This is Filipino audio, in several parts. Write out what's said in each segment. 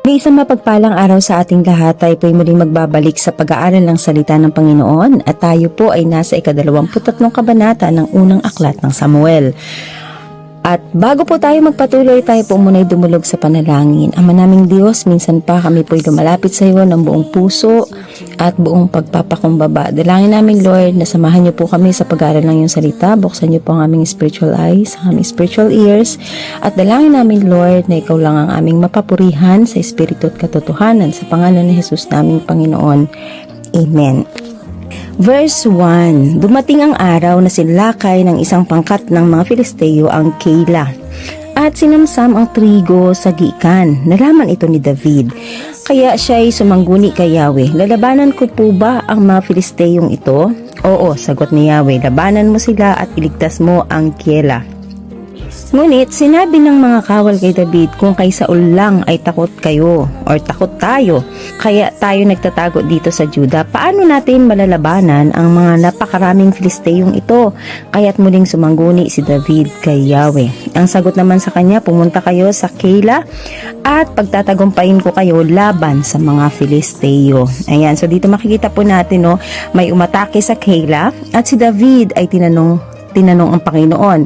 May isang mapagpalang araw sa ating lahat. Tayo po'y muling magbabalik sa pag-aaral ng salita ng Panginoon at tayo po ay nasa ika-23 kabanata ng unang aklat ng Samuel. At bago po tayo magpatuloy, tayo po muna'y dumulog sa panalangin. Ama naming Diyos, minsan pa kami po'y lumalapit sa iyo ng buong puso at buong pagpapakumbaba. Dalangin namin, Lord, na samahan niyo po kami sa pag-aaral ng iyong salita. Buksan niyo po ang aming spiritual eyes, ang aming spiritual ears. At dalangin namin, Lord, na ikaw lang ang aming mapapurihan sa espiritu at katotohanan. Sa pangalan ni Jesus naming Panginoon. Amen. Verse 1, dumating ang araw na sinlakay ng isang pangkat ng mga Filisteo ang Keila at sinamsam ang trigo sa gikan. Nalaman ito ni David, kaya siya ay sumangguni kay Yahweh. Lalabanan ko po ba ang mga Filisteyong ito? Oo, sagot ni Yahweh, labanan mo sila at iligtas mo ang Keila. Ngunit sinabi ng mga kawal kay David, kung kay Saul lang ay takot kayo or takot tayo, kaya tayo nagtatago dito sa Juda, paano natin malalabanan ang mga napakaraming Filisteyong ito? Kaya't muling sumangguni si David kay Yahweh. Ang sagot naman sa kanya, pumunta kayo sa Keila at pagtatagumpayin ko kayo laban sa mga Filisteo. Ayan, so dito makikita po natin, no, may umatake sa Keila at si David ay tinanong ang Panginoon.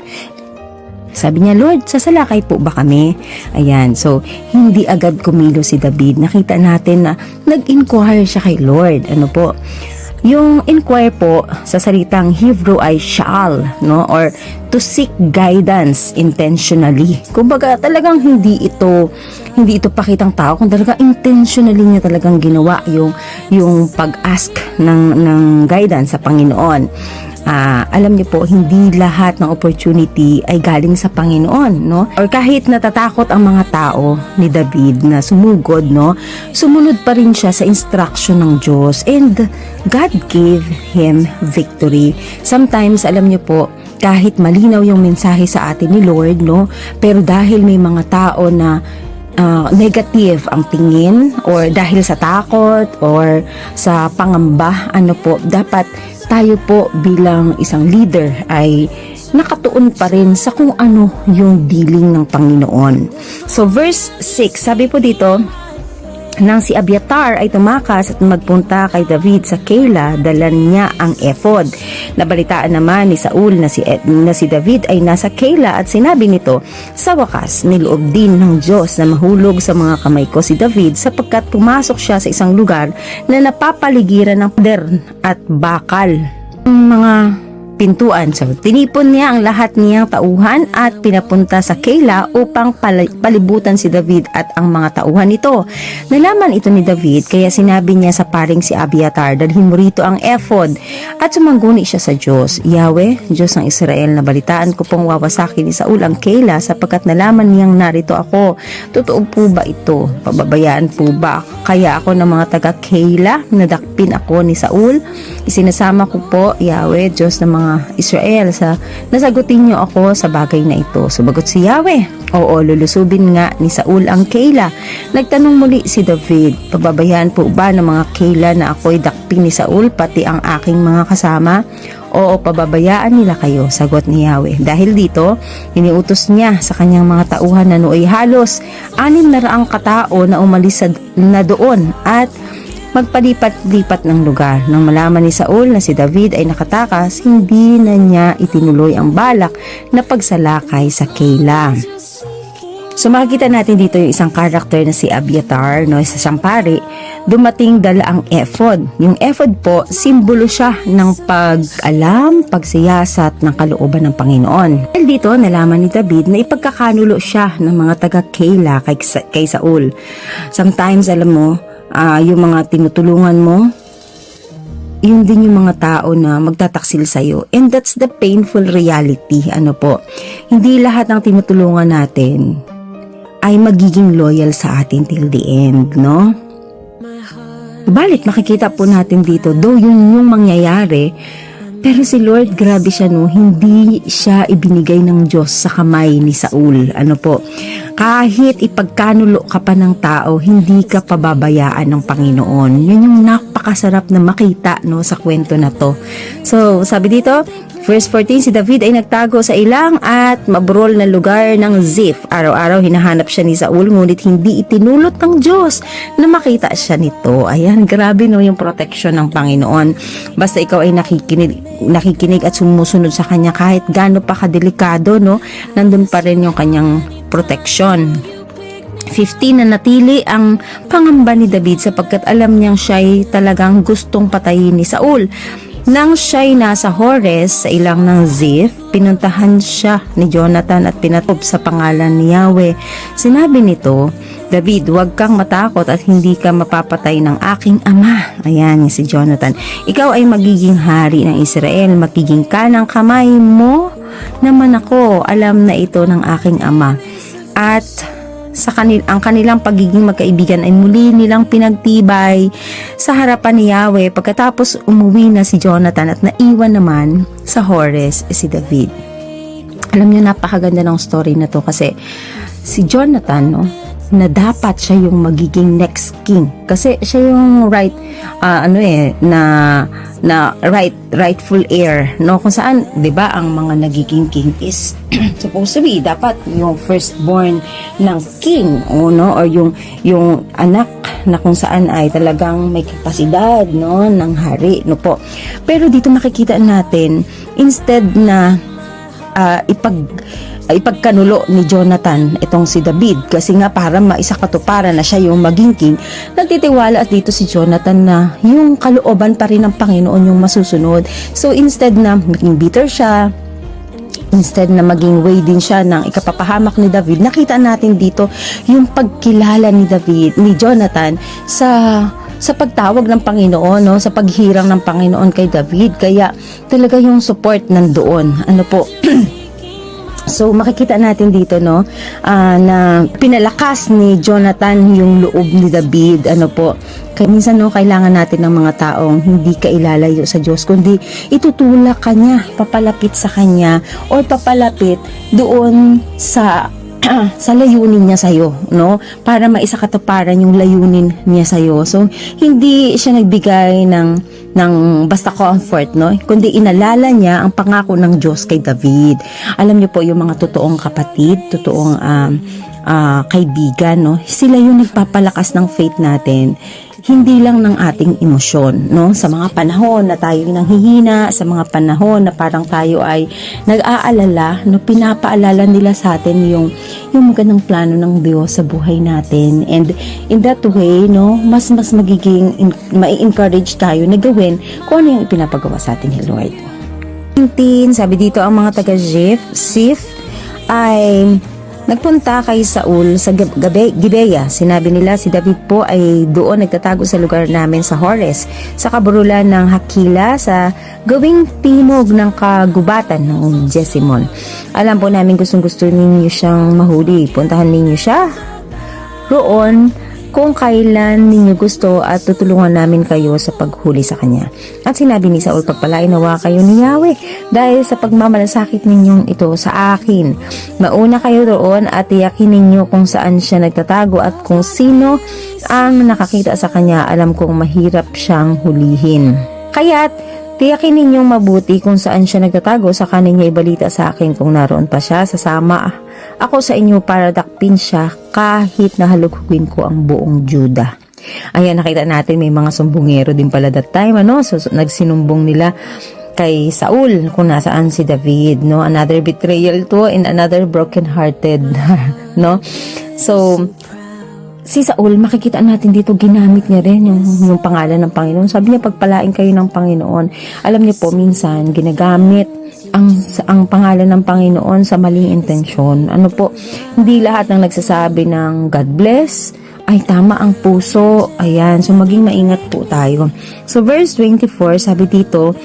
Sabi niya, Lord, sasalakay po ba kami? Ayan, so hindi agad kumilo si David. Nakita natin na nag-inquire siya kay Lord. Ano po? Yung inquire po sa salitang Hebrew ay sha'al, no? Or to seek guidance intentionally. Kumbaga talagang hindi ito pakitang tao, kung talaga intentionally niya talagang ginawa yung pag-ask ng guidance sa Panginoon. Alam niyo po, hindi lahat ng opportunity ay galing sa Panginoon, no? Or kahit natatakot ang mga tao ni David na sumugod, no? Sumunod pa rin siya sa instruction ng Diyos and God gave him victory. Sometimes, alam niyo po, kahit malinaw yung mensahe sa atin ni Lord, no? Pero dahil may mga tao na negative ang tingin or dahil sa takot or sa pangamba, ano po, dapat tayo po bilang isang leader ay nakatuon pa rin sa kung ano yung dealing ng Panginoon. So verse 6, sabi po dito, nang si Abiatar ay tumakas at magpunta kay David sa Keila, dala niya ang ephod. Nabalitaan naman ni Saul na si David ay nasa Keila at sinabi nito, sa wakas, niloob din ng Diyos na mahulog sa mga kamay ko si David sapagkat pumasok siya sa isang lugar na napapaligiran ng pader at bakal. Mga pintuan. So, tinipon niya ang lahat niyang tauhan at pinapunta sa Keila upang palibutan si David at ang mga tauhan nito. Nalaman ito ni David, kaya sinabi niya sa paring si Abiatar, dalhin mo rito ang ephod, at sumangguni siya sa Diyos. Yahweh, Diyos ng Israel, nabalitaan ko pong wawasakin ni Saul ang Keila sapagkat nalaman niyang narito ako. Totoo po ba ito? Pababayaan po ba kaya ako ng mga taga Keila? Nadakpin ako ni Saul. Isinasama ko po, Yahweh, Diyos ng mga Israel, nasagutin niyo ako sa bagay na ito. Sumagot si Yahweh, oo, lulusubin nga ni Saul ang Keila. Nagtanong muli si David, pababayaan po ba ng mga Keila na ako'y dakpin ni Saul pati ang aking mga kasama? Oo, pababayaan nila kayo, sagot ni Yahweh. Dahil dito, iniutos niya sa kanyang mga tauhan na nooy halos 600 katao na umalis na doon at magpalipat-lipat ng lugar. Nang malaman ni Saul na si David ay nakatakas, hindi na niya itinuloy ang balak na pagsalakay sa Keila. So makikita natin dito yung isang karakter na si Abiatar, no, isa siyang pari. Dumating dala ang ephod. Yung ephod po, simbolo siya ng pag-alam, pagsiyasat ng kalooban ng Panginoon. Dahil dito, nalaman ni David na ipagkakanulo siya ng mga taga-Keila kay Saul. Sometimes, alam mo, yung mga tinutulungan mo, yun din yung mga tao na magtataksil sa'yo. And that's the painful reality. Ano po, hindi lahat ng tinutulungan natin ay magiging loyal sa atin till the end, no? Balit makikita po natin dito, though yun yung mangyayari, pero si Lord, grabe siya, no? Hindi siya ibinigay ng Diyos sa kamay ni Saul. Ano po? Kahit ipagkanulo ka pa ng tao, hindi ka pababayaan ng Panginoon. Yun yung napakasarap na makita, no, sa kwento na to. So, sabi dito, verse 14, si David ay nagtago sa ilang at maburol na lugar ng Ziph. Araw-araw hinahanap siya ni Saul, ngunit hindi itinulot ng Diyos na makita siya nito. Ayan, grabe, no, yung protection ng Panginoon. Basta ikaw ay nakikinig at sumusunod sa Kanya kahit gaano pa kadelikado, no, nandun pa rin yung Kanyang protection. 15, na natili ang pangamba ni David sapagkat alam niyang siya'y talagang gustong patayin ni Saul. Nang siya'y nasa Hores sa ilang ng Ziph, pinuntahan siya ni Jonathan at pinatob sa pangalan ni Yahweh. Sinabi nito, David, huwag kang matakot at hindi ka mapapatay ng aking ama. Ayan, si Jonathan. Ikaw ay magiging hari ng Israel, magiging kanang kamay mo naman ako. Alam na ito ng aking ama. At ang kanilang pagiging magkaibigan ay muli nilang pinagtibay sa harapan ni Yahweh pagkatapos umuwi na si Jonathan at naiwan naman sa Hores si David. Alam niyo, napakaganda ng story na to kasi si Jonathan, no, na dapat siya yung magiging next king kasi siya yung rightful heir, no, kung saan 'di ba ang mga nagiging king is supposed to be dapat yung firstborn ng king, no, or yung anak na kung saan ay talagang may kapasidad, no, ng hari, no po. Pero dito makikita natin instead na ipagkanulo ni Jonathan itong si David kasi nga para maisakatuparan na siya yung maging king, nagtitiwala at dito si Jonathan na yung kalooban pa rin ng Panginoon yung masusunod. So instead na maging bitter siya, instead na maging way din siya ng ikapapahamak ni David, nakita natin dito yung pagkilala ni Jonathan sa pagtawag ng Panginoon, no, sa paghirang ng Panginoon kay David. Kaya talaga yung support nandoon. Ano po? So makikita natin dito, no, na pinalakas ni Jonathan yung loob ni David, ano po. Kaya minsan, no, kailangan natin ng mga taong hindi ka ilalayo sa Diyos, kundi itutulak ka niya, papalapit sa Kanya, or papalapit doon sa layunin niya sa'yo, no? Para maisakatuparan yung layunin niya sa'yo. So, hindi siya nagbigay ng basta comfort, no? Kundi inalala niya ang pangako ng Diyos kay David. Alam niyo po, yung mga totoong kapatid, totoong kaibigan, no? Sila yung nagpapalakas ng faith natin. Hindi lang ng ating emosyon, no? Sa mga panahon na tayo nanghihina, sa mga panahon na parang tayo ay nag-aalala, no, pinapaalala nila sa atin yung magandang plano ng Diyos sa buhay natin. And in that way, no, mas magiging mai-encourage tayo na gawin kung ano yung ipinapagawa sa atin ni Lord. 19, sabi dito, ang mga taga-Ziph ay nagpunta kay Saul sa Gibeya. Sinabi nila si David po ay doon nagtatago sa lugar namin sa Hores, sa kaburulan ng Hakila, sa gawing timog ng kagubatan ng Jesimon. Alam po namin gustong-gusto ninyo siyang mahuli. Puntahan ninyo siya roon kung kailan ninyo gusto at tutulungan namin kayo sa paghuli sa kanya. At sinabi ni Saul, pagpalain nawa kayo ni Yahweh dahil sa pagmamalasakit ninyong ito sa akin. Mauna kayo roon at tiyakin ninyo kung saan siya nagtatago at kung sino ang nakakita sa kanya. Alam kong mahirap siyang hulihin. Kaya't tiyakin ninyong mabuti kung saan siya nagtatago, sa kanya ibalita sa akin kung naroon pa siya. Sasama ako sa inyo para dakpin siya kahit nahalugugin ko ang buong Juda. Ayan, nakita natin may mga sumbongero din pala that time, ano? So nagsinumbong nila kay Saul kung nasaan si David, no? Another betrayal to and another broken-hearted, no? So si Saul, makikita natin dito, ginamit niya rin yung pangalan ng Panginoon. Sabi niya, pagpalain kayo ng Panginoon. Alam niyo po, minsan, ginagamit ang pangalan ng Panginoon sa maling intensyon. Ano po, hindi lahat ng nagsasabi ng God bless ay tama ang puso. Ayan, so maging maingat po tayo. So verse 24, sabi dito,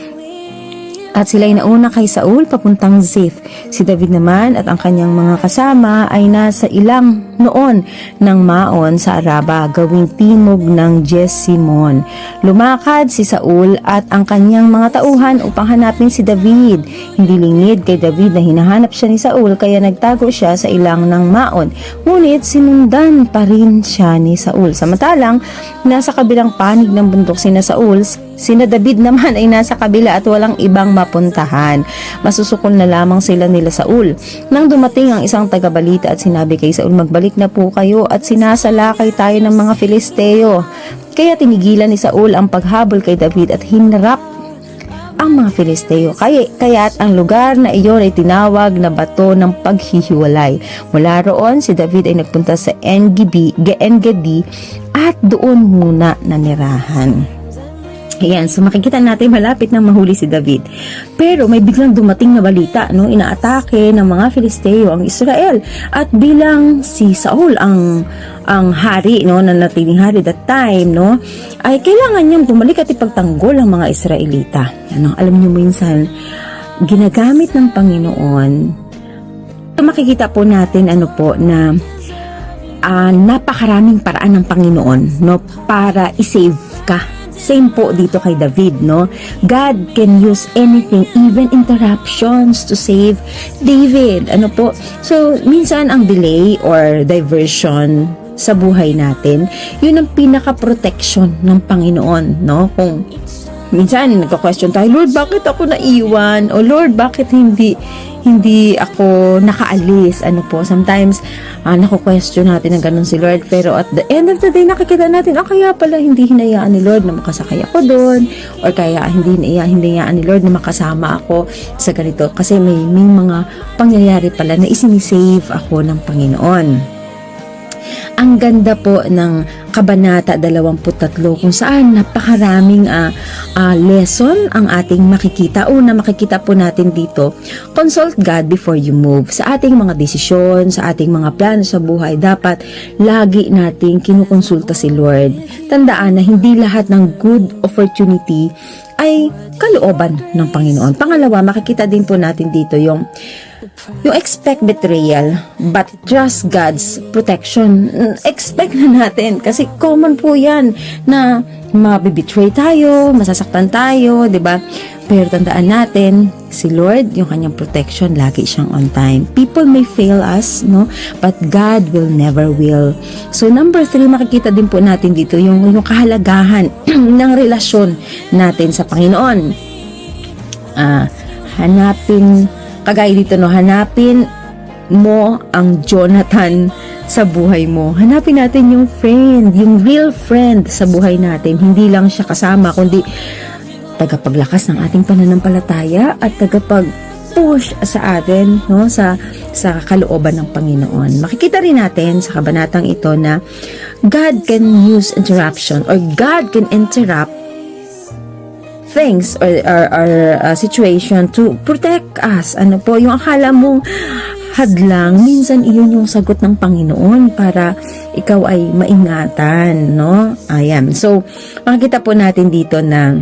At sila'y nauna kay Saul papuntang Ziph. Si David naman at ang kanyang mga kasama ay nasa ilang noon ng Maon sa Araba, gawing timog ng Jesimon. Lumakad si Saul at ang kanyang mga tauhan upang hanapin si David. Hindi lingid kay David na hinahanap siya ni Saul, kaya nagtago siya sa ilang ng Maon. Ngunit sinundan pa rin siya ni Saul. Samantalang nasa kabilang panig ng bundok sina Saul, sina David naman ay nasa kabila at walang ibang mapuntahan. Masusukol na lamang sila nila Saul. Nang dumating ang isang tagabalita at sinabi kay Saul, magbalik na po kayo at sinasalakay tayo ng mga Filisteo. Kaya tinigilan ni Saul ang paghabol kay David at hinarap ang mga Filisteo. Kaya't ang lugar na iyon ay tinawag na bato ng paghihiwalay. Mula roon, si David ay nagpunta sa En-Gedi at doon muna nanirahan. Ayan, so makikita natin malapit nang mahuli si David. Pero may biglang dumating na balita, no? Inaatake ng mga Filisteo ang Israel. At bilang si Saul ang hari, no, na natiling hari that time, no, ay kailangan niyang bumalik at ipagtanggol ang mga Israelita. Ano, alam niyo minsan, ginagamit ng Panginoon. Makikita po natin na napakaraming paraan ng Panginoon, no, para i-save ka. Same po dito kay David, no? God can use anything, even interruptions to save David. Ano po? So, minsan ang delay or diversion sa buhay natin, yun ang pinaka-protection ng Panginoon, no? Kung minsan nagka-question tayo, Lord, bakit ako naiwan? O Lord, bakit hindi ako nakaalis? Ano po, sometimes nako-question natin na ganun si Lord, pero at the end of the day nakikita natin, kaya pala hindi hinayaan ni Lord na makasakay ako doon, or kaya hindi hinayaan ni Lord na makasama ako sa ganito, kasi may mga pangyayari pala na isinisave ako ng Panginoon. Ang ganda po ng Kabanata 23 kung saan napakaraming lesson ang ating makikita. Una, makikita po natin dito, consult God before you move. Sa ating mga desisyon, sa ating mga plano sa buhay, dapat lagi nating kinukonsulta si Lord. Tandaan na hindi lahat ng good opportunity ay kalooban ng Panginoon. Pangalawa, makikita din po natin dito yung expect betrayal but trust God's protection. Expect na natin kasi common po yan na mabibetray tayo, masasaktan tayo, 'di ba? Pero tandaan natin, si Lord, yung kanyang protection, lagi siyang on time. People may fail us, no? But God will never will. So number 3, makikita din po natin dito yung kahalagahan ng relasyon natin sa Panginoon. Kagaya dito, no, hanapin mo ang Jonathan sa buhay mo. Hanapin natin yung friend, yung real friend sa buhay natin. Hindi lang siya kasama, kundi tagapaglakas ng ating pananampalataya at tagapag-push sa atin, no, sa kalooban ng Panginoon. Makikita rin natin sa kabanatang ito na God can use interruption, or God can interrupt things or situation to protect us. Ano po, yung akala mong hadlang, minsan iyon yung sagot ng Panginoon para ikaw ay maingatan, no? Ayan. So, makikita po natin dito na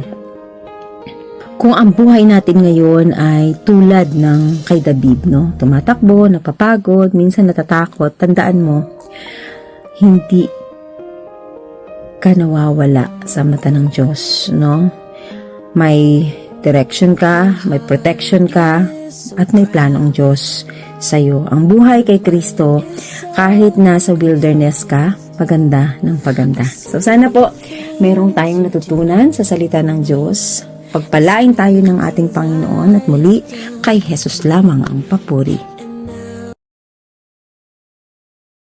kung ang buhay natin ngayon ay tulad ng kay David, no? Tumatakbo, napapagod, minsan natatakot, tandaan mo, hindi ka nawawala sa mata ng Diyos, no? May direction ka, may protection ka, at may plano ang Diyos sa'yo. Ang buhay kay Kristo, kahit nasa wilderness ka, paganda ng paganda. So sana po, merong tayong natutunan sa salita ng Diyos. Pagpalain tayo ng ating Panginoon at muli, kay Jesus lamang ang papuri.